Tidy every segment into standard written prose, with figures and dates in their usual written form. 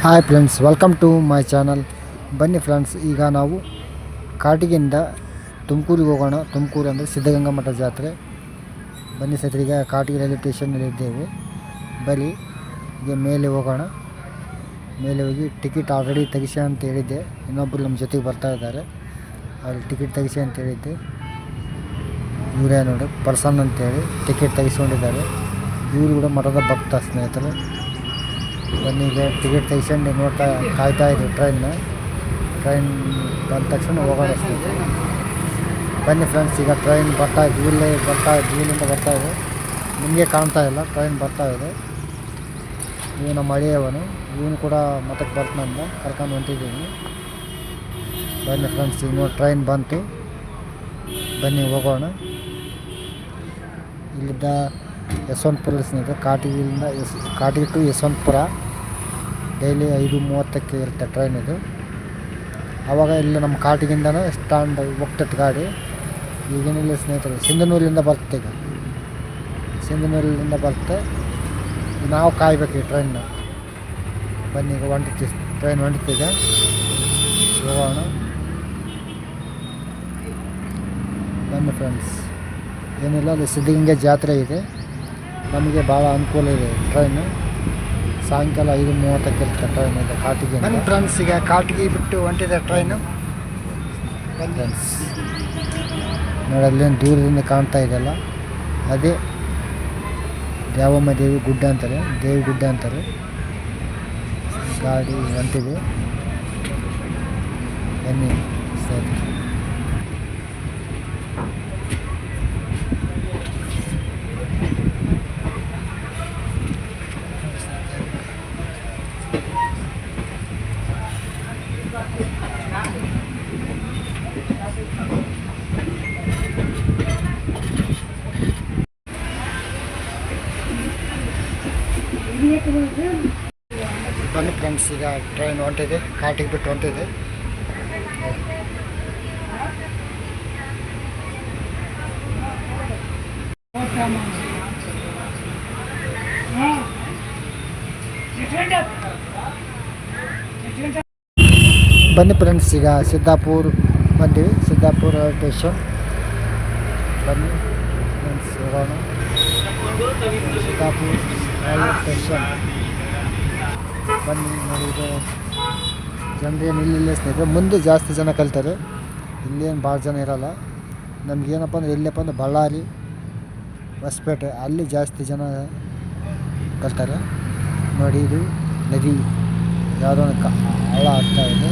Hi friends, welcome to my channel. ಬನ್ನಿ friends, ಈಗ ನಾವು ಕಾಟಿಗಿಂದ ತುಮಕೂರಿಗೆ ಹೋಗೋಣ. ತುಮಕೂರು ಅಂದರೆ ಸಿದ್ಧಗಂಗಾ ಮಠ ಜಾತ್ರೆ. ಬನ್ನಿ ಸರ್, ಈಗ ಕಾಟಿಗೆ ರೈಲ್ವೆ ಸ್ಟೇಷನಲ್ಲಿ ಇದ್ದೇವೆ. ಬರೀ ಈಗ ಮೇಲೆ ಹೋಗೋಣ. ಮೇಲೆ ಹೋಗಿ ಟಿಕೆಟ್ ಆಲ್ರೆಡಿ ತೆಗಿಸಿ ಅಂತ ಹೇಳಿದ್ದೆ. ಇನ್ನೊಬ್ಬರು ನಮ್ಮ ಜೊತೆಗೆ ಬರ್ತಾ ಇದ್ದಾರೆ. ಅಲ್ಲಿ ಟಿಕೆಟ್ ತೆಗಿಸಿ ಅಂತ ಹೇಳಿದ್ದೆ. ಇವರೇ ನೋಡಿ, ಪರ್ಸನ್ ಅಂತೇಳಿ ಟಿಕೆಟ್ ತೆಗಿಸ್ಕೊಂಡಿದ್ದಾರೆ. ಇವರು ಕೂಡ ಮಠದ ಭಕ್ತ ಸ್ನೇಹಿತರು. ಬನ್ನಿ, ಈಗ ಟಿಕೆಟ್ ತೆಗಿಸ್ಕೊಂಡು ಕಾಯ್ತಾ ಇದ್ವಿ ಟ್ರೈನ್ ಬಂದ ತಕ್ಷಣ ಹೋಗೋಣ ಸ್ನೇಹಿತರೆ. ಬನ್ನಿ ಫ್ರೆಂಡ್ಸ್, ಈಗ ಟ್ರೈನ್ ಬರ್ತಾ ಇದೆ. ಇಲ್ಲಿಂದ ಬರ್ತಾ ಇದೆ. ನಿಮಗೆ ಕಾಣ್ತಾ ಇಲ್ಲ, ಟ್ರೈನ್ ಬರ್ತಾ ಇದೆ. ಇವು ನಮ್ಮ ಹಳೆಯವನು, ಇವನು ಕೂಡ ಮಠಕ್ಕೆ ಬರ್ತಾನಂದ, ಕರ್ಕೊಂಡು ಹೊಂಟಿದ್ದೀನಿ. ಬನ್ನಿ ಫ್ರೆಂಡ್ಸ್, ಈಗ ನೋಡಿ ಟ್ರೈನ್ ಬಂತು. ಬನ್ನಿ ಹೋಗೋಣ. ಇಲ್ಲಿದ್ದ ಯಶವಂತಪುರ ಸ್ನೇಹಿತರೆ. ಕಾಟಿಗೆ ಟು ಯಶವಂತಪುರ ಡೈಲಿ 5:30ಕ್ಕೆ ಇರುತ್ತೆ ಟ್ರೈನ್ ಇದು. ಆವಾಗ ಇಲ್ಲಿ ನಮ್ಮ ಕಾಟಿಗಿಂದನೇ ಸ್ಟ್ಯಾಂಡ್ ಹೋಗ್ತೈತೆ ಗಾಡಿ. ಈಗೇನಿಲ್ಲ ಸ್ನೇಹಿತರೆ, ಸಿಂಧನೂರಿನಿಂದ ಬರುತ್ತೆ. ಈಗ ಸಿಂಧನೂರಿನಿಂದ ಬರುತ್ತೆ. ನಾವು ಕಾಯ್ಬೇಕು ಈ ಟ್ರೈನ್ನ. ಬನ್ನಿ, ಈಗ ಟ್ರೈನ್ ಹೊಂಟಿತೀಗ, ಹೋಗೋಣ. ಬನ್ನಿ ಫ್ರೆಂಡ್ಸ್, ಏನಿಲ್ಲ, ಅಲ್ಲಿ ಸಿದ್ಧಗಂಗೆ ಜಾತ್ರೆ ಇದೆ. ನಮಗೆ ಭಾಳ ಅನುಕೂಲ ಇದೆ ಟ್ರೈನು. ಸಾಯಂಕಾಲ 5:30ಕ್ಕೆ ಇರುತ್ತೆ ಟ್ರೈನ್ ಇದೆ ಕಾಟಿಗೆ. ಬನ್ನಿ ಫ್ರೆಂಡ್ಸ್, ಈಗ ಕಾಟಿಗೆ ಬಿಟ್ಟು ಹೊಂಟಿದೆ ಟ್ರೈನು. ಫ್ರೆಂಡ್ಸ್ ನೋಡಿ, ಅಲ್ಲೇನು ದೂರದಿಂದ ಕಾಣ್ತಾ ಇದೆಯಲ್ಲ, ಅದೇ ದ್ಯಾವಮ್ಮ ದೇವಿ ಗುಡ್ಡ ಅಂತಾರೆ. ಗಾಡಿ ಹೊಂಟಿದೆ. ಬನ್ನಿ ಸರಿ. ಬನ್ನಿ ಫ್ರೆಂಡ್ಸ್, ಈಗ ಟ್ರೈನ್ ಹೊಂಟಿದೆ, ಕಾಟಿಗೆ ಬಿಟ್ಟು ಹೊಂಟಿದೆ. ಬನ್ನಿ ಫ್ರೆಂಡ್ಸ್, ಈಗ ಸಿದ್ದಾಪುರ ಬಂದಿವಿ. Siddapur railway station. ಬನ್ನಿ ಫ್ರೆಂಡ್ಸ್, ಹೋಗೋಣ. Siddapur railway station. ಬನ್ನಿ ನೋಡಿ, ಇದು ಜನರೇನು ಇಲ್ಲಿಲ್ಲ ಸ್ನೇಹಿತರೆ. ಮುಂದೆ ಜಾಸ್ತಿ ಜನ ಕಲ್ತಾರೆ, ಇಲ್ಲೇನು ಭಾಳ ಜನ ಇರೋಲ್ಲ. ನಮಗೇನಪ್ಪ ಅಂದರೆ, ಎಲ್ಲಪ್ಪ ಅಂದರೆ ಬಳ್ಳಾರಿ, ಹೊಸಪೇಟೆ, ಅಲ್ಲಿ ಜಾಸ್ತಿ ಜನ ಕಲ್ತಾರೆ. ನೋಡಿ, ಇದು ನದಿ ಯಾವುದೋ ಒಂದು ಹಳ್ಳ ಆಗ್ತಾ ಇದೆ.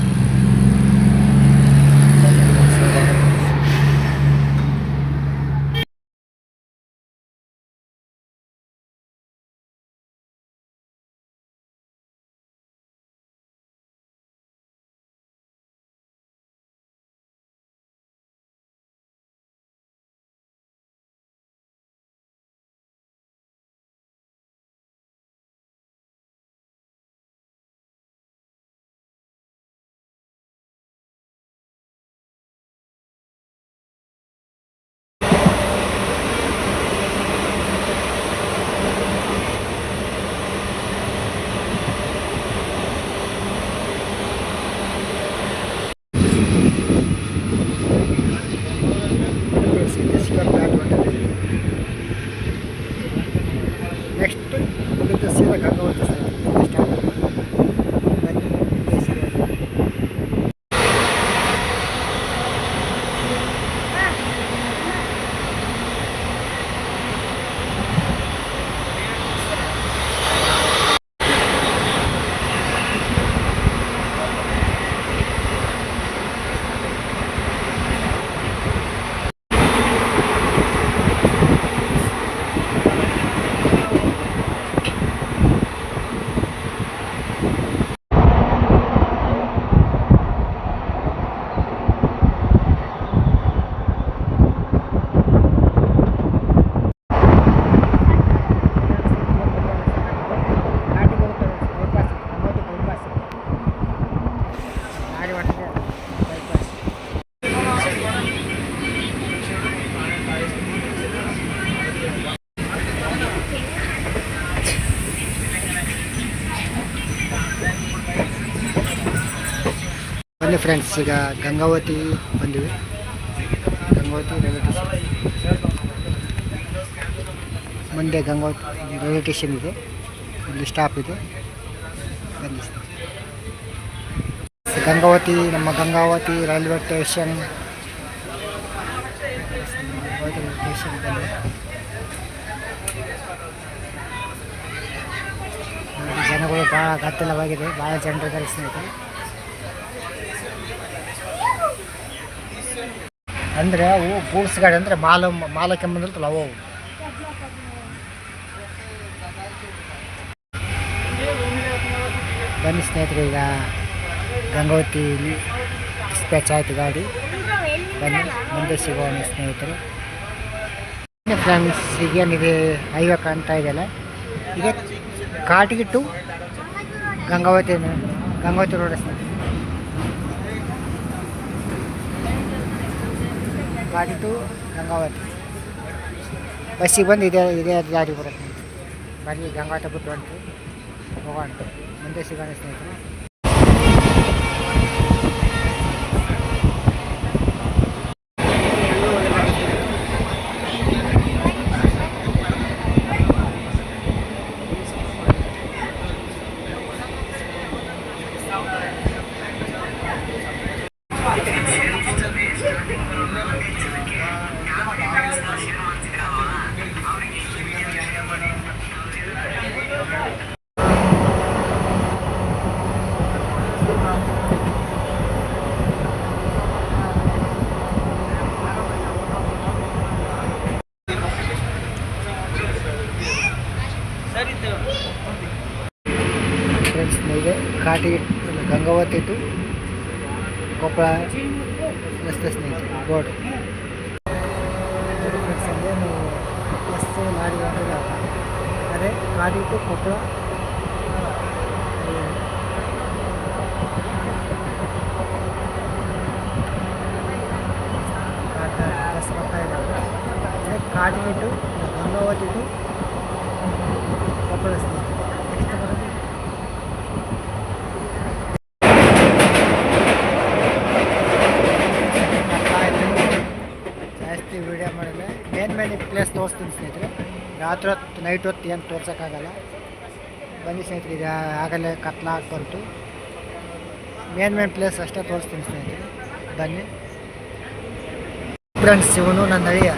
ಬನ್ನಿ ಫ್ರೆಂಡ್ಸ್, ಈಗ ಗಂಗಾವತಿ ಬಂದಿವಿ. Gangavati railway station, Mandya Gangavati railway station ಇದೆ. ಇಲ್ಲಿ ಸ್ಟಾಪ್ ಇದೆ. ಬನ್ನಿ ಗಂಗಾವತಿ, ನಮ್ಮ ಗಂಗಾವತಿ ರೈಲ್ವೆ ಸ್ಟೇಷನ್. ಜನಗಳು ಭಾಳ ಗದ್ದಲವಾಗಿದೆ, ಭಾಳ ಜನರಿದ್ದಾರೆ ಸ್ನೇಹಿತರೆ. ಅಂದರೆ ಅವು ಗೂಡ್ಸ್ ಗಾಡಿ, ಅಂದರೆ ಮಾಲಕ್ಕೆ ಬಂದಿರ್ತಲ್ಲ ಅವು. ಬನ್ನಿ ಸ್ನೇಹಿತರೆ, ಈಗ ಗಂಗಾವತಿ ಡಿಸ್ಪ್ಯಾಚ್ ಆಯಿತು ಗಾಡಿ. ಬನ್ನಿ ಮುಂದೆ ಸಿಗೋಣ ಸ್ನೇಹಿತರೆ. ಫ್ರೆಂಡ್ಸ್, ಈಗೇನಿದೆ ಹೈವೇ ಕಾಣ್ತಾ ಇದೆಯಲ್ಲ, ಈಗ ಕಾಟಿಗೆ ಟು ಗಂಗಾವತಿ ರೋಡ್ ಸ್ನೇಹಿತರೆ. ಕಾಟಿ ಟು ಗಂಗಾವತಿ ಬಸ್ಸಿಗೆ ಬಂದು ಇದೇ ದಾರಿ ಬರುತ್ತೆ. ಬನ್ನಿ ಗಂಗಾವತಿ ಬಿಟ್ಟು ಹೊಂಟು ಹೋಗೋಣ, ಮುಂದೆ ಸಿಗೋಣ ಸ್ನೇಹಿತರೆ. ಫ್ರೆಂಡ್ಸ್, ಇದೆ ಕಾಟಿ ಗಂಗಾವತಿ ಟು ಕೊಪ್ಪಳ ರಸ್ತೆ ಸ್ನೇಹಿತರೆ, ರೋಡ್. ಫ್ರೆಂಡ್ಸ್, ಅಂದರೆ ನಾವು ಬಸ್ಸು ಲಾರಿ ಹೊಂದಿಲ್ಲ, ಅದೇ ಕಾಟಿ ಟು ಕೊಪ್ಪಳ. ಬಸ್ ಬರ್ತಾ ಇದ್ದಾವೆ. ಕಾಟಿ ಟು ಗಂಗಾವತಿ ಟು ಕೊಪ್ಪಳ ಸ್ನೇಹಿತರೆ. ನೆಕ್ಸ್ಟ್ ಬರೋದು ಜಾಸ್ತಿ ವೀಡಿಯೋ ಮಾಡಿಲ್ಲ, ಮೇನ್ ಪ್ಲೇಸ್ ತೋರಿಸ್ತೀನಿ ಸ್ನೇಹಿತರೆ. ರಾತ್ರಿ ಹೊತ್ತು ನೈಟ್ ಹೊತ್ತು ಏನು ತೋರ್ಸೋಕ್ಕಾಗಲ್ಲ. ಬನ್ನಿ ಸ್ನೇಹಿತರೆ, ಈಗ ಆಗಲೇ ಕತ್ಲಾಗಿ ಬಂತು. ಮೇನ್ ಪ್ಲೇಸ್ ಅಷ್ಟೇ ತೋರಿಸ್ತೀನಿ ಸ್ನೇಹಿತರೆ. ಬನ್ನಿ ಫ್ರೆಂಡ್ಸ್, ಇವನು ನನ್ನ ಅಳಿಯ.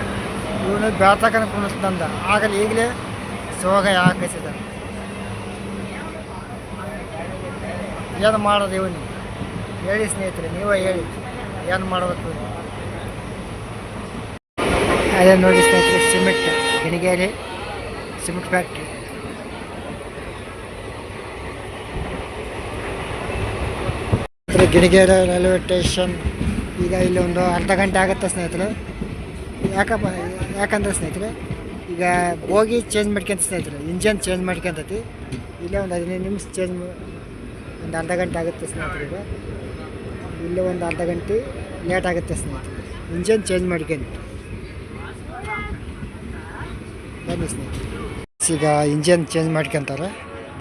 ಇವನು ಬೆಳ್ತಕ್ಕನ ಕುಣಿಸ್ದಂದ ಆಗಲಿ ಈಗಲೇ ಸೋಗ ಹಾಕಿಸಿದ. ಏನು ಮಾಡೋದು ಇವನು? ಹೇಳಿ ಸ್ನೇಹಿತರೆ, ನೀವೇ ಹೇಳಿ ಏನು ಮಾಡಬೇಕು. ಅದೇ ನೋಡಿ ಸ್ನೇಹಿತರೆ, cement Ginigeri cement factory. Ginigeri railway station. ಈಗ ಇಲ್ಲಿ ಒಂದು ಅರ್ಧ ಗಂಟೆ ಆಗುತ್ತೆ ಸ್ನೇಹಿತರೆ. ಯಾಕಂದ್ರೆ ಸ್ನೇಹಿತರೆ, ಈಗ ಹೋಗಿ ಚೇಂಜ್ ಮಾಡ್ಕೊಂತ ಸ್ನೇಹಿತರೆ, ಇಂಜನ್ ಚೇಂಜ್ ಮಾಡ್ಕೊಂತೈತಿ. ಇಲ್ಲೇ ಒಂದು 15 ನಿಮಿಷ ಒಂದು ಅರ್ಧ ಗಂಟೆ ಆಗುತ್ತೆ ಸ್ನೇಹಿತರೆ. ಈಗ ಇಲ್ಲೇ ಒಂದು ಅರ್ಧ ಗಂಟೆ ಲೇಟ್ ಆಗುತ್ತೆ ಸ್ನೇಹಿತರೆ, ಇಂಜನ್ ಚೇಂಜ್ ಮಾಡ್ಕೊಂಡು. ಬನ್ನಿ ಸ್ನೇಹಿತರೆ, ಈಗ ಇಂಜನ್ ಚೇಂಜ್ ಮಾಡ್ಕೊತಾರೆ.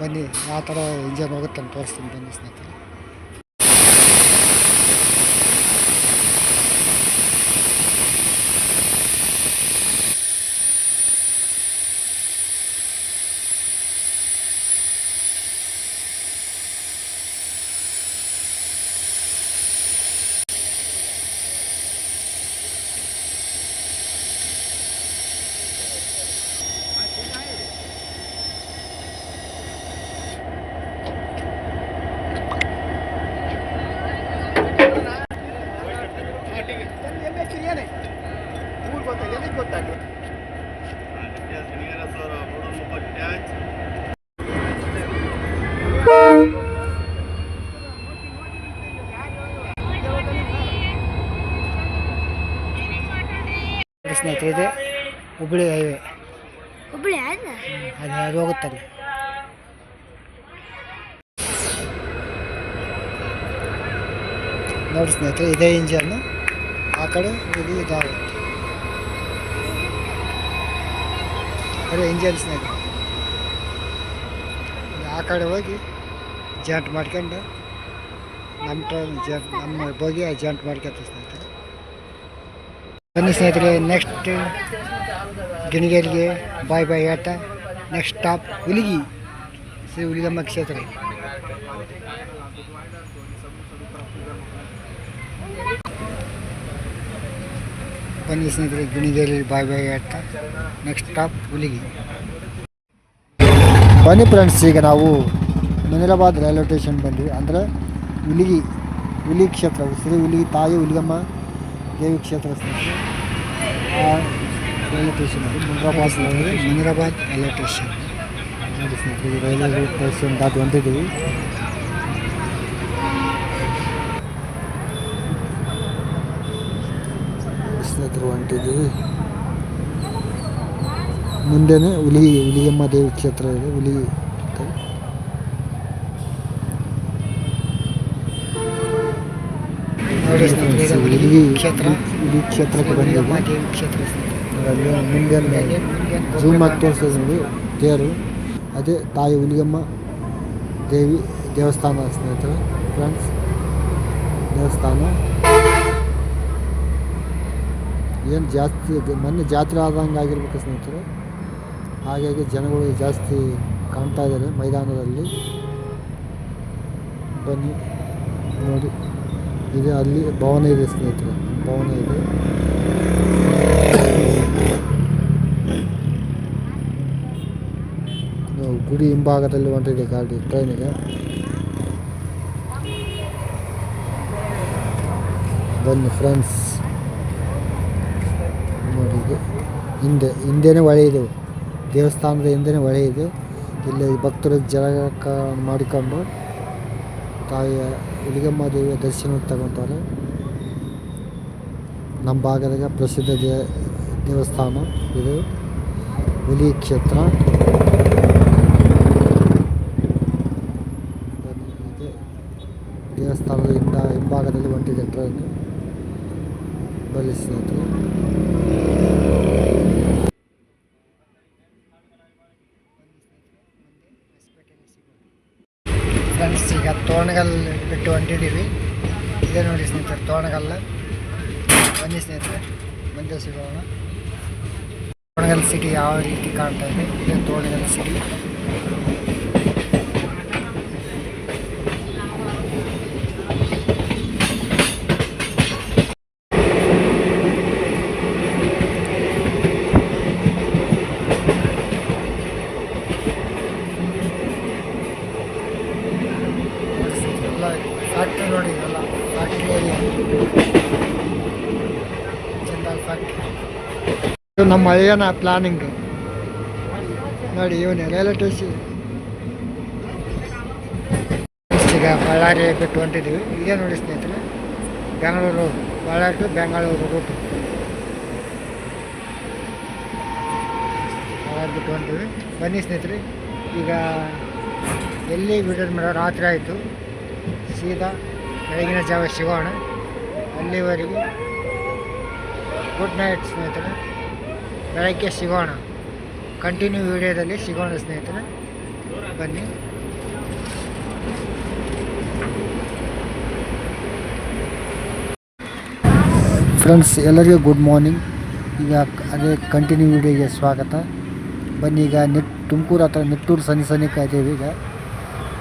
ಬನ್ನಿ ಯಾವ ಥರ ಇಂಜನ್ ಹೋಗುತ್ತೆ ಅಂತ ತೋರಿಸ್ತೀನಿ. ಬನ್ನಿ ಸ್ನೇಹಿತರೆ. ಸ್ನೇಹಿತರೆ, ಇದೆ ಹುಬ್ಬಳ್ಳಿ ಹೈವೇ. ಅದು ಹೋಗುತ್ತಲ್ಲ. ನೋಡಿ ಸ್ನೇಹಿತರೆ, ಇದೇ ಇಂಜನ್ನು ಆ ಕಡೆ ಇದು ಇದಾಗುತ್ತೆ. ಅದೇ ಇಂಜನ್ ಸ್ನೇಹಿತರೆ. ಆ ಕಡೆ ಹೋಗಿ ಜಾಂಟ್ ಮಾಡ್ಕೊಂಡು ನಮ್ಮ ಟ್ರೈನ್ ನಮ್ಮ ಬೋಗಿ ಅರ್ಜೆಂಟ್ ಮಾಡ್ಕೊತ ಸ್ನೇಹಿತರೆ. ಬನ್ನಿ ಸ್ನೇಹಿತರೆ, ನೆಕ್ಸ್ಟ್ ಗಿಣಿಗೇರಿಗೆ ಬಾಯ್ ಬಾಯ್ ಹೇಳ್ತಾ ನೆಕ್ಸ್ಟ್ ಸ್ಟಾಪ್ ಹುಲಿಗಿ, ಶ್ರೀ ಹುಲಿಗಮ್ಮ ಕ್ಷೇತ್ರ. ಬನ್ನಿ ಸ್ನೇಹಿತರೆ, ಗಿಣಿಗೇರಿ ಬಾಯ್ ಬಾಯ್ ಹೇಳ್ತಾ ನೆಕ್ಸ್ಟ್ ಸ್ಟಾಪ್ ಹುಲಿಗಿ. ಬನ್ನಿ ಫ್ರೆಂಡ್ಸ್, ಈಗ ನಾವು ಮುನಿರಾಬಾದ್ ರೈಲ್ವೆ ಸ್ಟೇಷನ್ ಬಂದ್ವಿ. ಅಂದರೆ ಹುಲಿ ಕ್ಷೇತ್ರ, ಶ್ರೀ ಹುಲಿಗಿ ತಾಯಿ ಹುಲಿಗಮ್ಮ ದೇವಿ ಕ್ಷೇತ್ರ ಸ್ನೇಹಿತರೆ. ಆ ರೈಲ್ವೆ ಸ್ಟೇಷನ್ ಅದು ಮುನಿರಾಬಾದ್ ರೈಲ್ವೆ ಸ್ಟೇಷನ್ ನೋಡಿ ಸ್ನೇಹಿತರೆ. ರೈಲ್ವೆ ಸ್ಟೇಷನ್ ದಾಟಿ ಹೊಂಟಿದ್ದೀವಿ. ಸ್ನೇಹಿತರು ಹೊಂಟಿದ್ದೀವಿ. ಮುಂದೆನೇ ಹುಲಿಗಮ್ಮ ದೇವಿ ಕ್ಷೇತ್ರ ಇದೆ. ಹುಲಿ ಕ್ಷೇತ್ರಕ್ಕೆ ಬಂದಿದ್ದೀವಿ. ಮುಂದೆ ಜೂಮ್ ಆಗಿ ತೋರಿಸಿದ್ವಿ ದೇವರು, ಅದೇ ತಾಯಿ ಹುಲಿಗಮ್ಮ ದೇವಿ ದೇವಸ್ಥಾನ ಸ್ನೇಹಿತರೆ. ಫ್ರೆಂಡ್ಸ್, ದೇವಸ್ಥಾನ ಏನು ಜಾಸ್ತಿ ಮೊನ್ನೆ ಜಾತ್ರೆ ಆದಂಗೆ ಆಗಿರ್ಬೇಕು ಸ್ನೇಹಿತರೆ. ಹಾಗಾಗಿ ಜನಗಳು ಜಾಸ್ತಿ ಕಾಣ್ತಾ ಇದ್ದಾರೆ ಮೈದಾನದಲ್ಲಿ. ಬನ್ನಿ ನೋಡಿ, ಇದೆ ಅಲ್ಲಿ ಭವನ ಇದೆ ಸ್ನೇಹಿತರೆ, ಭವನ ಇದೆ. ಗುಡಿ ಹಿಂಭಾಗದಲ್ಲಿ ಹೊಂಟಿದೆ ಗಾಡಿ ಟ್ರೈನಿಗೆ. ಬನ್ನಿ ಫ್ರೆಂಡ್ಸ್ ನೋಡಿ, ಹಿಂದೆನೇ ಹೊಳೆ ಇದೆ, ದೇವಸ್ಥಾನದ ಹಿಂದೆನೇ ಹೊಳೆ ಇದೆ. ಇಲ್ಲಿ ಭಕ್ತರು ಜಳಕ ಮಾಡಿಕೊಂಡು ತಾಯಿಯ ಹುಲಿಗಮ್ಮ ದೇವಿಯ ದರ್ಶನ ತಗೊತಾರೆ. ನಮ್ಮ ಭಾಗದಾಗ ಪ್ರಸಿದ್ಧ ದೇವಸ್ಥಾನ ಇದು ಹುಲಿ ಕ್ಷೇತ್ರ. ದೇವಸ್ಥಾನದ ಹಿಂಭಾಗದಲ್ಲಿ ಹೊಂಟಿದೆ ಟ್ರೈನ್. ಬನ್ನಿ ಸ್ನೇಹಿತರೆ, ಫ್ರೆಂಡ್ಸ್ ಈಗ ತೋರಣಗಲ್ ಬಿಟ್ಟು ಹೊಂಟಿದ್ದೀವಿ. ಇದೇ ನೋಡಿ ಸ್ನೇಹಿತರೆ, ತೋರಣಗಲ್ಲ. ಬನ್ನಿ ಸ್ನೇಹಿತರೆ, ಮುಂದೆ ಸಿಗೋಣ. ತೋರಣಗಲ್ ಸಿಟಿ ಯಾವ ರೀತಿ ಕಾಣ್ತಾ ಇದೆ, ಇದೇ ತೋರಣಗಲ್ ಸಿಟಿ. ಫ್ಯಾಕ್ಟ್ರಿ ನೋಡಿ, ಇದೆಲ್ಲ ಫ್ಯಾಕ್ಟ್ರಿ ಏರಿಯಾ, ಜಿಂದಾಲ್ ಫ್ಯಾಕ್ಟ್ರಿ. ಇದು ನಮ್ಮ ಹಳೆಯನ ಪ್ಲಾನಿಂಗ್ ನೋಡಿ. ಇವನೇ ರೈಲ್ವೆ ಸ್ಟೇಷನ್. ಈಗ ಬಳ್ಳಾರಿ ಬಿಟ್ಟು ಹೊಂಟಿದ್ದೀವಿ. ಇದೇ ನೋಡಿ ಸ್ನೇಹಿತರೆ, ಬೆಂಗಳೂರು ಬಳ್ಳಾರಿ ಟು ಬೆಂಗಳೂರು ರೂಟು. ಬಳ್ಳಾರಿ ಬಿಟ್ಟು ಹೊಂಟಿವಿ. ಬನ್ನಿ ಸ್ನೇಹಿತರೆ, ಈಗ ಎಲ್ಲಿ ವಿಡಿಯೋ ಮಾಡೋ ರಾತ್ರಿ ಆಯಿತು. ಸೀದಾ ಬೆಳಗಿನ ಜಾವ ಸಿಗೋಣ. ಅಲ್ಲಿವರೆಗೂ ಗುಡ್ ನೈಟ್ ಸ್ನೇಹಿತರೆ. ಬೆಳಗ್ಗೆ ಸಿಗೋಣ, ಕಂಟಿನ್ಯೂ ವಿಡಿಯೋದಲ್ಲಿ ಸಿಗೋಣ ಸ್ನೇಹಿತರೆ. ಬನ್ನಿ. ಫ್ರೆಂಡ್ಸ್, ಎಲ್ಲರಿಗೂ ಗುಡ್ ಮಾರ್ನಿಂಗ್. ಈಗ ಅದೇ ಕಂಟಿನ್ಯೂ ವಿಡಿಯೋಗೆ ಸ್ವಾಗತ. ಬನ್ನಿ, ಈಗ ತುಮಕೂರು ಹತ್ರ ನಿಟ್ಟೂರು ಸನಿಕ ಇದ್ದೀವಿ. ಈಗ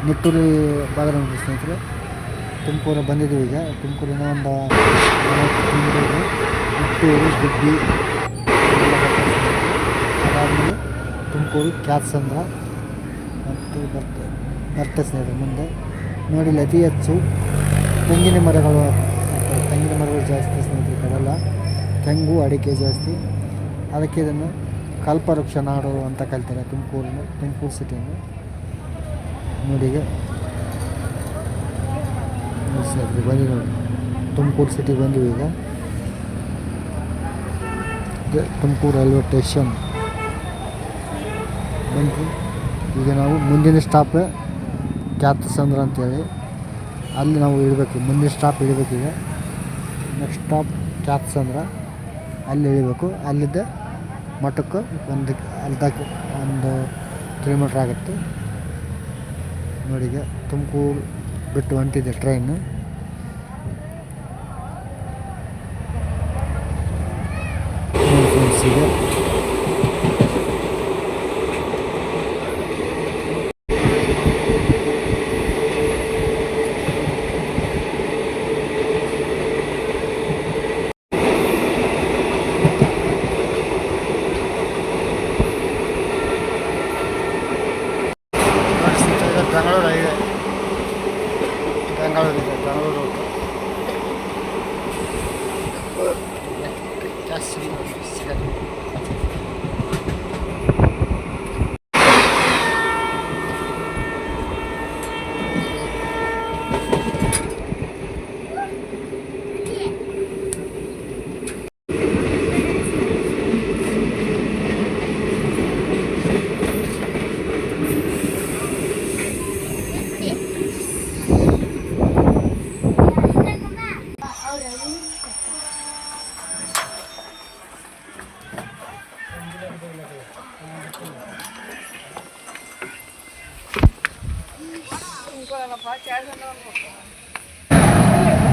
ನಿಟ್ಟೂರು ಭಾಗ ನೋಡಿ ಸ್ನೇಹಿತರೆ. ತುಮಕೂರು ಬಂದಿದ್ದೀವಿ. ಈಗ ತುಮಕೂರಿನ ಒಂದು ನಿಟ್ಟೂರು, ಗುಬ್ಬಿ, ಅದಾದಮೇಲೆ ತುಮಕೂರು ಕ್ಯಾತ್ಸಂದ್ರ ಮತ್ತು ಬರ್ತೆ ಸ್ನೇಹಿತರೆ. ಮುಂದೆ ನೋಡಿ, ಅತಿ ಹೆಚ್ಚು ತೆಂಗಿನ ಮರಗಳು ಜಾಸ್ತಿ ಸ್ನೇಹಿತರೆ. ಕಡೆಲ್ಲ ತೆಂಗು ಅಡಿಕೆ ಜಾಸ್ತಿ. ಅದಕ್ಕೆ ಇದನ್ನು ಕಲ್ಪವೃಕ್ಷ ನಾಡು ಅಂತ ಕರಿತಾರೆ ತುಮಕೂರು ಸಿಟಿಯನ್ನು. ನೋಡಿ, ಈಗ ಬಂದು ನೋಡಿ, ತುಮಕೂರು ಸಿಟಿ ಬಂದಿವಿ. ಈಗ ತುಮಕೂರು ರೈಲ್ವೆ ಸ್ಟೇಷನ್ ಬಂದು ಈಗ ನಾವು ಮುಂದಿನ ಸ್ಟಾಪ್ ಕ್ಯಾತ್ಸಂದ್ರ ಅಂತೇಳಿ ಅಲ್ಲಿ ನಾವು ಇಳಬೇಕು. ಮುಂದಿನ ಸ್ಟಾಪ್ ಇಳಿಬೇಕೀಗ. ನೆಕ್ಸ್ಟ್ ಸ್ಟಾಪ್ ಕ್ಯಾತ್ಸಂದ್ರ, ಅಲ್ಲಿ ಇಳಿಬೇಕು. ಅಲ್ಲಿದ್ದ ಮಠಕ್ಕೆ ಒಂದು ಕಿಲೋಮೀಟ್ರ್ ಆಗುತ್ತೆ ನೋಡಿ. ಈಗ ತುಮಕೂರು ಬಿಟ್ಟು ಹೊಂಟಿದೆ ಟ್ರೈನು. ಇದೆ. ಬೆಂಗಳೂರು ಇದೆ, ಬೆಂಗಳೂರು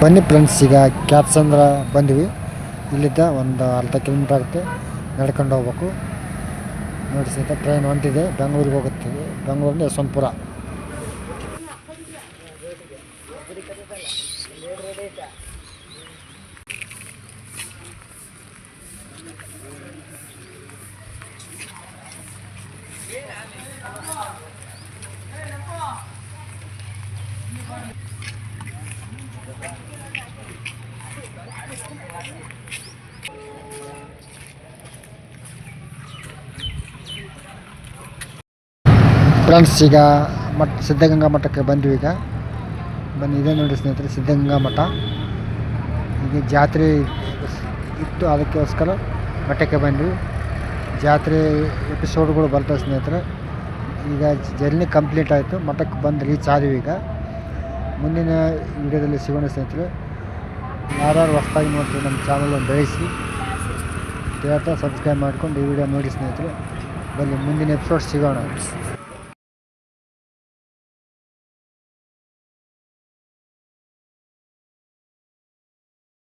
ಬನ್ನಿ ಫ್ರೆಂಡ್ಸ್, ಈಗ ಕ್ಯಾತ್ಸಂದ್ರ ಬಂದ್ವಿ. ಇಲ್ಲಿದ್ದ ಒಂದು ಅರ್ಧ ಕಿಲೋಮೀಟ್ರ್ ಆಗುತ್ತೆ, ನಡ್ಕೊಂಡು ಹೋಗ್ಬೇಕು. ನೋಡಿ ಸಹಿತ ಟ್ರೈನ್ ಹೊಂಟಿದೆ, ಬೆಂಗಳೂರಿಗೆ ಹೋಗುತ್ತೆ. ಬೆಂಗಳೂರಿಂದ ಯಶವಂತಪುರ. ಫ್ರೆಂಡ್ಸ್, ಈಗ ಸಿದ್ಧಗಂಗಾ ಮಠಕ್ಕೆ ಬಂದ್ವಿ. ಈಗ ಬನ್ನಿ, ಇದೇ ನೋಡಿ ಸ್ನೇಹಿತರೆ ಸಿದ್ಧಗಂಗಾ ಮಠ. ಈಗ ಜಾತ್ರೆ ಇತ್ತು, ಅದಕ್ಕೋಸ್ಕರ ಮಠಕ್ಕೆ ಬಂದ್ವಿ. ಜಾತ್ರೆ ಎಪಿಸೋಡ್ಗಳು ಬರ್ತವೆ ಸ್ನೇಹಿತರೆ. ಈಗ ಜರ್ನಿ ಕಂಪ್ಲೀಟ್ ಆಯಿತು, ಮಠಕ್ಕೆ ಬಂದು ರೀಚ್ ಆದ್ವಿ. ಈಗ ಮುಂದಿನ ವಿಡಿಯೋದಲ್ಲಿ ಸಿಗೋಣ ಸ್ನೇಹಿತರೆ. ಯಾರ್ಯಾರು ಹೊಸದಾಗಿ ನೋಡ್ತೀವಿ ನಮ್ಮ ಚಾನಲನ್ನು ಬೆಳೆಸಿ ಹೇಳ್ತಾ ಸಬ್ಸ್ಕ್ರೈಬ್ ಮಾಡ್ಕೊಂಡು ಈ ವಿಡಿಯೋ ನೋಡಿ ಸ್ನೇಹಿತರೆ. ಬನ್ನಿ ಮುಂದಿನ ಎಪಿಸೋಡ್ ಸಿಗೋಣ.